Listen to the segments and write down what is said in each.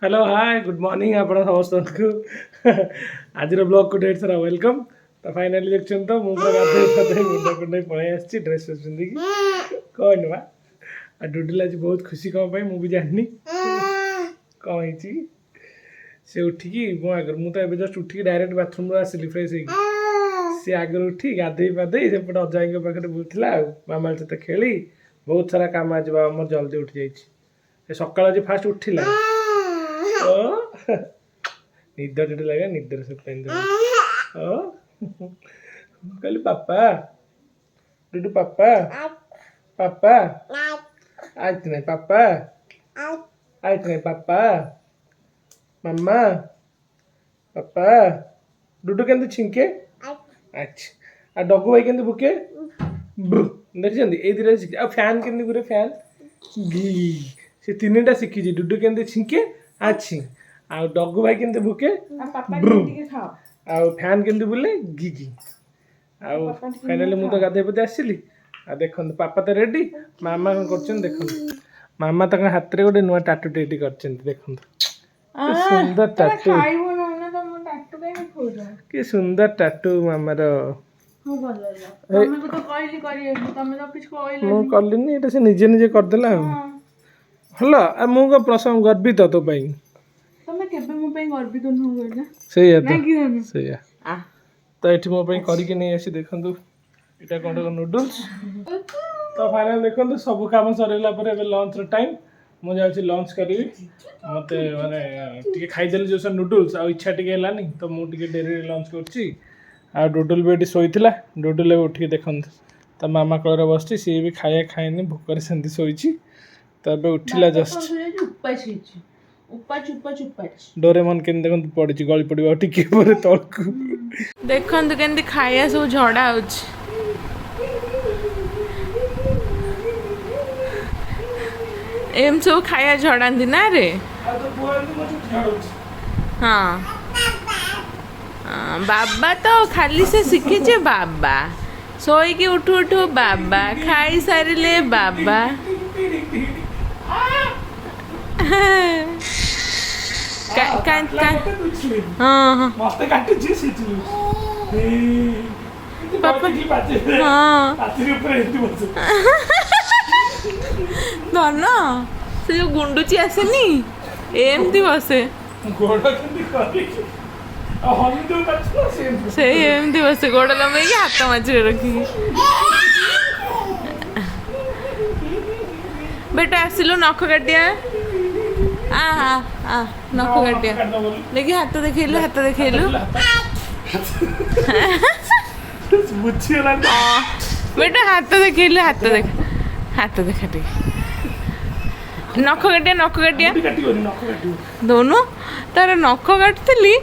Hello hi good morning आप समस्त को आज ब्लॉग को ढेर सारा वेलकम। तो फाइनाली देखते तो मुझे गाधे मुंडा कुंडे पलि आसी ड्रेस फ्रेस पिंधिकी कौन बा डुडुल आज बहुत खुशी कौन पाई मुझे जानी कौन है से उठिकी मो आगर मुझे जस्ट उठिकी डायरेक्ट बाथरूम आसली फ्रेश सी आगर उठी गाधे पाधे सेपटे अजाई पाखे बुलूला मामा सहित खेली बहुत सारा काम आज बाबा मोर जल्दी उठी जाइए सकाल आज फास्ट उठिला निद टे लगे निदर से कहली पापा डुडू पापा पापा आज नहीं पापा आज नहीं पापा मम्मा पापा डुडू के छिंके अच्छा डगू भाई के भुके देखते ये फैन के गुरे फैन घी से तीन टा शिखी डुडू के छिंके अच्छी आ डगू भाई के भुके आ फैन के बुले घी घी आ फाइनाली मुझे गाधे पदे आसली आ देख पापा तो रेडी मामा कौन देख मामा तक हाथ में गोटे नुआ टाटू टे कर सुंदर टाटू कि सुंदर टाटू मामार कलिनी ये से निजे निजे करदेला हलो मुझे प्रसंग गर्वित तो पाई तो ये मो करके नहीं आसी देखु यहाँ कौन नूडल्स तो फाइनल देखो सब कम सरला लंच टाइम मुझे लंच करी मत मानते खाईदेली जो सब नूडल्स आ इच्छा टी है तो मुझे डेरी लंच कर डुडुल भी ये शोला डुडुल उठिक देखते तो मामा कलर बस सी भी खाया खाएनी भोकर से शोची तो ये उठिला जस्ट डोरेमन के देखो पड़ी गली पड़ टिके तलक देखु के खाया सब झड़ा हो एम सब खाया झड़ाती ना रे हाँ बाबा तो खाली से शिखी बाबा सोईकी उठू उठू बाबा खाई सारे बाबा धन से जो गुंडुची आसेनी एमती बसे से एमती बसे गोड़ लंबे हाथ मझे रखी बेटा आसिलु नख काटिया नख काटिया देखी हाथ देखलु बेटा हाथ देखलु हाथ देखा टे नख काटिया दोनों तार नख काटली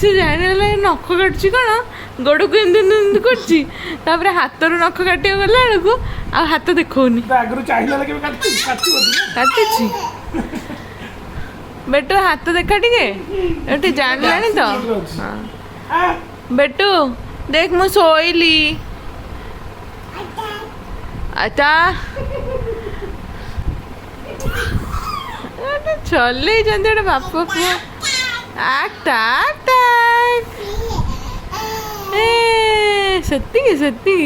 से जाने नख काटुची कौन गोड़ को एमती कर हाथ रू नख काटिया गला बेलू आ हाथ देखनी काटी बेटू हाथ देखा टे जानी तो हाँ बेटू देख मु सोईली अच्छा चल बाप पुआ सती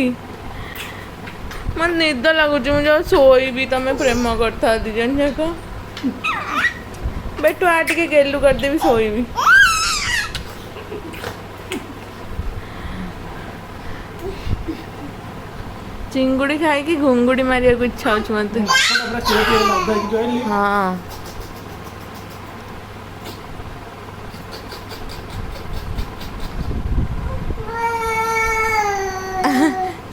मन निद लगुच मुझे शोबी तुम प्रेम करता दी जन जाक बेटू आ टे गेलु करदेवी शोबी चिंगुड़ी खाई कि घुंगुड़ी मारिया को इच्छा हो मत हाँ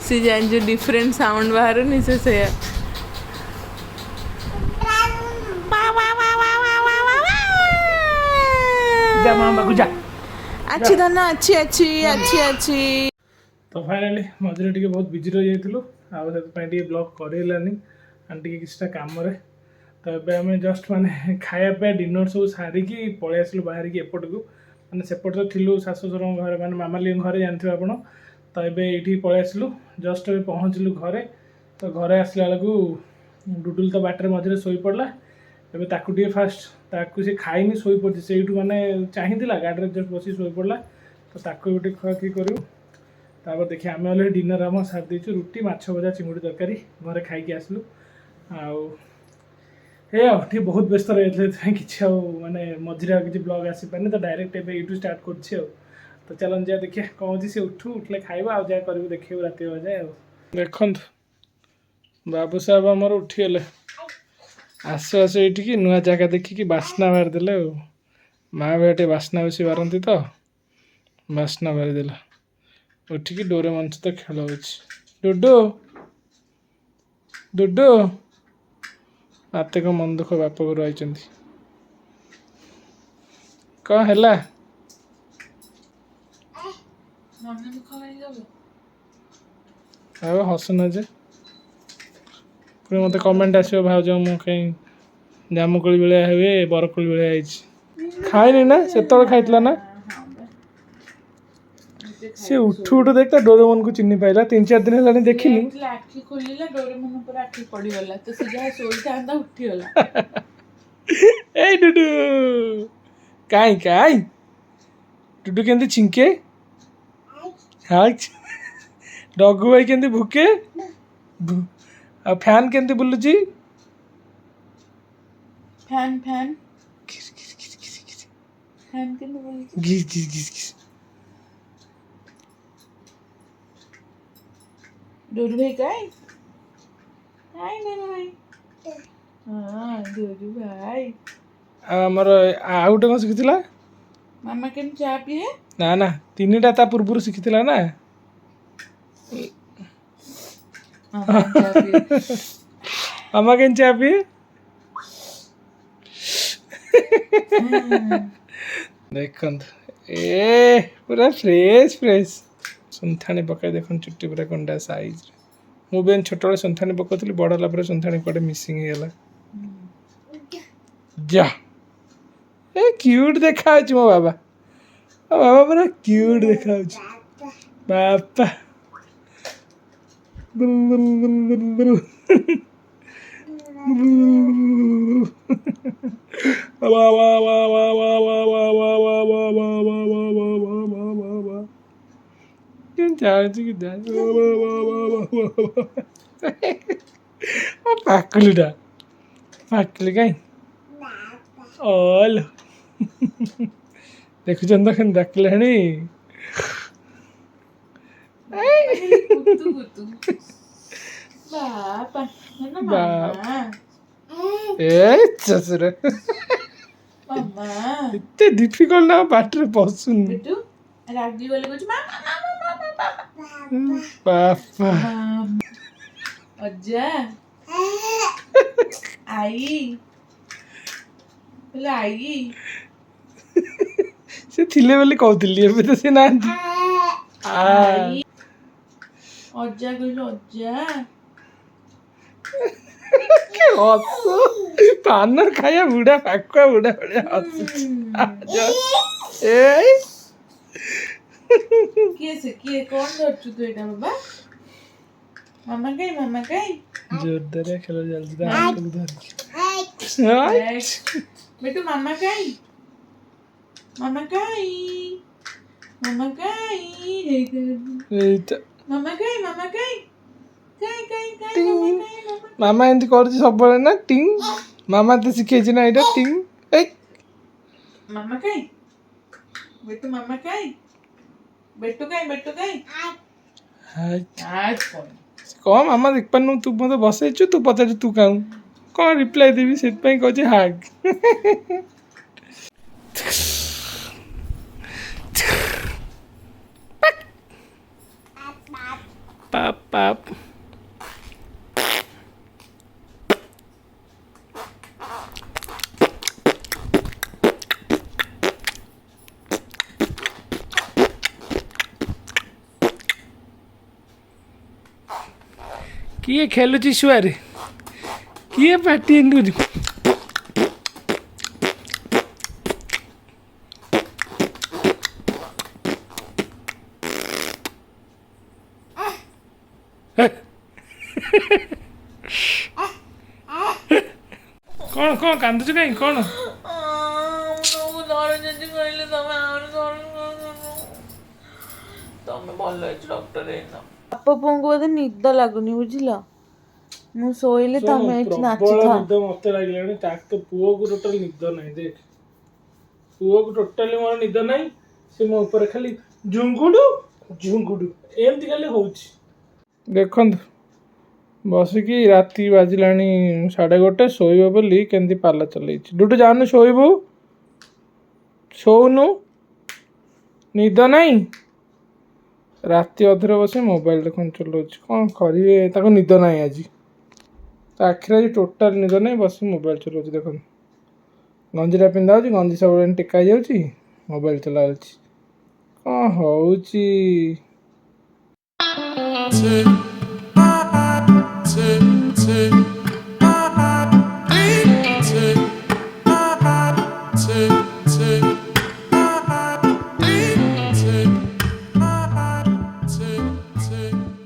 सी जान जो डिफरेंट साउंड बाहर नहीं से अच्छी धन अच्छी तो फाइनाली मझे टे बहुत बिजी रही जाइए ब्लॉग करेलानी किसी कम तो ये जस्ट माने खायापी डिनर सब सारिकी पलि आसलु बाहर की एपट को मैंने सेपट तो थिलु शाशुशर घर मैंने मामाली घर जानते आप तो ये पलि आसलु जस्ट पहुँचलु घरे तो घरे आसला बेलू डुडुल तो बाटर मझे शोई पड़ा ଏବେ ତାକୁ ଟିକେ ଫାଷ୍ଟ ତାକୁ ସେ ଖାଇନି ଶୋଇପଡ଼ିଛି ସେଇଠୁ ମାନେ ଚାହିଁଥିଲା ଗାଡ଼ିରେ ଜଷ୍ଟ ବସି ଶୋଇପଡ଼ିଲା ତ ତାକୁ ବି ଟିକେ ଖୁଆଖୁଇ କରିବୁ ତାପରେ ଦେଖିଆ ଆମେ ଅଲରେଡ଼ି ଡିନର୍ ଆମ ସାରି ଦେଇଛୁ ରୁଟି ମାଛ ଭଜା ଚିଙ୍ଗୁଡ଼ି ତରକାରୀ ଘରେ ଖାଇକି ଆସିଲୁ ଆଉ ଏ ଆଉ ଟିକେ ବହୁତ ବ୍ୟସ୍ତ ରହିଯାଇଥିଲେ ସେଥିପାଇଁ କିଛି ଆଉ ମାନେ ମଝିରେ ଆଉ କିଛି ବ୍ଲଗ୍ ଆସିପାରିନି ତ ଡାଇରେକ୍ଟ ଏବେ ଏଇଠୁ ଷ୍ଟାର୍ଟ କରୁଛି ଆଉ ତ ଚାଲନ୍ତୁ ଯିବା ଦେଖିଆ କ'ଣ ହେଉଛି ସେ ଉଠିଲେ ଖାଇବା ଆଉ ଯାହା କରିବୁ ଦେଖିବୁ ରାତି ବଜାଏ ଆଉ ଦେଖନ୍ତୁ ବାବୁ ସାହେବ ଆମର ଉଠିଗଲେ ଆସୁ ଆସୁ ଏଇଠିକି ନୂଆ ଜାଗା ଦେଖିକି ବାସ୍ନା ମାରିଦେଲେ ଆଉ ମା' ବି ଟିକେ ବାସ୍ନା ବେଶୀ ବାରନ୍ତି ତ ବାସ୍ନା ମାରିଦେଲା ଉଠିକି ଡୋରେମନ୍ ସହିତ ଖେଳ ହେଉଛି ଡୁଡୁ ଡୁଡୁ ମତେ କ'ଣ ମନ ଦୁଃଖ ବାପ ଘରୁ ଆଇଛନ୍ତି କ'ଣ ହେଲା ଆଉ ହସୁନ ଯେ ପୁଣି ମୋତେ କମେଣ୍ଟ ଆସିବ ଭାଉଜ ମୁଁ କାହିଁ ଜାମୁକୋଳି ଭଳିଆ ହୁଏ ବରକୋଳି ଭଳିଆ ହେଇଛି ଖାଇନି ନା ସେତେବେଳେ ଖାଇଥିଲା ନା ସେ ଉଠୁ ଉଠୁ ଦେଖ ଡୋରେମନକୁ ଚିହ୍ନି ପାଇଲା 3-4 ଦିନ ହେଲାଣି ଦେଖିନି ଆଖି ଖୋଲିଲା ଡୋରେମନ ଉପରେ ଆଖି ପଡିଗଲା ତ ସେ ଯାହା ଶୋଇଥାନ୍ତା ଉଠିଗଲା ଏଇ ଡୁଡୁ କାଇଁ କାଇଁ ଡୁଡୁ କେମିତି ଛିଙ୍କେ ଡଗୁ ଭାଇ କେମିତି ଭୁକେ ଆଉ ଫ୍ୟାନ୍ କେମିତି ବୁଲୁଛି ଫ୍ୟାନ୍ ଫ୍ୟାନ୍ ଫ୍ୟାନ୍ କେମିତି ବୁଲୁଛି ଘିସ୍ ଘିସ୍ ଘିସ୍ ଘିସ୍ ଡୋରୁ ଭାଇ କାଇଁ କାଇଁ ଡୋରୁ ଭାଇ ହଁ ଡୋରୁ ଭାଇ ଆଉ ଆମର ଆଉ ଗୋଟେ କ'ଣ ଶିଖିଥିଲା ମାମା କେମିତି ଚା ପିଏ ନା ନା 3ଟା ତା ପୂର୍ବରୁ ଶିଖିଥିଲା ନା ମାମା କେମିତି ଚା ପିଏ ଦେଖନ୍ତୁ ଏ ପୁରା ଫ୍ରେଶ୍ ସୁନ୍ଥାଣି ପକାଇ ଦେଖନ୍ତୁ ଚୁଟି ପୁରା କଣ୍ଡା ସାଇଜ୍ରେ ମୁଁ ବି ଛୋଟବେଳେ ସୁନ୍ଥାଣି ପକାଉଥିଲି ବଡ଼ ହେଲା ପରେ ସୁନ୍ଥାଣି କୁଆଡ଼େ ମିସିଂ ହେଇଗଲା ଯା ଏ କ୍ୟୁଟ୍ ଦେଖାଯାଉଛି ମୋ ବାବା ପୁରା କ୍ୟୁଟ୍ ଦେଖାଯାଉଛି ବାପା ପାକୁଲିଟା ପାକୁଲି କାଇଁ ଓଲୋ ଦେଖୁଛନ୍ତି ତ କେମିତି ଡାକିଲାଣି ଏତେ ଡିଫିକଲ୍ଟ ନା ପାଟିରେ ପଶୁନି ବାପା ଅଜା ଆଈ ଆଈ ସେ ଥିଲେ ବୋଲି କହୁଥିଲି ଏବେ ତ ସେ ନାହାନ୍ତି ଅଜା କହିଲୁ ଅଜା ପାନ ଖାଇବା ବୁଢା ପାକୁଆ ବୁଢା ଭଳିଆ ହସୁଛି କିଏ କଣ ଧରୁଛୁ ତୁ ଏଇଟା ବାବା ମାମା କାଇଁ ଜୋରଦାର ଖେଳ ଚାଲିଛି ବେଟୁ ମାମା କାଇଁ ମାମା କାଇଁ ମାମା ଏମିତି କରୁଛି ସବୁବେଳେ ନା ଟିଙ୍ଗ ମାମା ତ ଶିଖେଇଛି ନା ଏଇଟା ଟିଙ୍ଗ ମାମା କାଇଁ କଣ ମାମା ଦେଖିପାରୁନୁ ତୁ ମତେ ବସେଇଛୁ ତୁ ପଚାରୁଛୁ ତୁ କାଉ କ'ଣ ରିପ୍ଲାଏ ଦେବି ସେଥିପାଇଁ କହୁଛି ହାକ୍ ପାପ୍ ପାପ୍ କିଏ ଖେଲୁଛି ଶୁଆରେ କିଏ ପାଟି ଏମିତି କ'ଣ କ'ଣ କାନ୍ଦୁଛୁ କାହିଁ କ'ଣ? ତମକୁ ଧରିଛନ୍ତି କହିଲେ ତମେ ଆହୁରି ତମେ ଭଲ ହେଇଛି ଡକ୍ଟର ହେଇନ। ବାପା ପୁଅଙ୍କୁ ବୋଧେ ନିଦ ଲାଗୁନି ବୁଝିଲ, ମୁଁ ଶୋଇଲେ ତମେ ଏଠି ପ୍ରବଳ ନାଚୁଥା। ନିଦ ମତେ ଲାଗିଲାଣି। ତାକୁ ପୁଅକୁ ଟୋଟାଲ ନିଦ ନାହିଁ। ଦେଖ ପୁଅକୁ ଟୋଟାଲି ମୋର ନିଦ ନାହିଁ। ସେ ମୋ ଉପରେ ଖାଲି ଝୁଙ୍ଗୁଡୁ ଝୁଙ୍ଗୁଡୁ ଏମିତି ଖାଲି ହଉଛି। ଦେଖନ୍ତୁ ବସିକି ରାତି ବାଜିଲାଣି 1:30 ଶୋଇବ ବୋଲି କେମିତି ପାଲା ଚଲେଇଛି। ଡୁଡୁ ଯାଉନୁ ଶୋଇବୁ, ଶୋଉନୁ, ନିଦ ନାହିଁ। ରାତି ଅଧରେ ବସି ମୋବାଇଲ ଦେଖୁନ ଚଲାଉଛି। କ'ଣ କରିବେ, ତାକୁ ନିଦ ନାହିଁ ଆଜି। ତା ଆଖିରେ ଆଜି ଟୋଟାଲ ନିଦ ନାହିଁ, ବସି ମୋବାଇଲ ଚଲାଉଛି। ଦେଖନ୍ତୁ ଗଞ୍ଜିଟା ପିନ୍ଧା ହେଉଛି, ଗଞ୍ଜି ସବୁବେଳେ ଟେକା ହେଇଯାଉଛି, ମୋବାଇଲ ଚଲାଉଛି। କ'ଣ ହଉଛି? Tick, tick.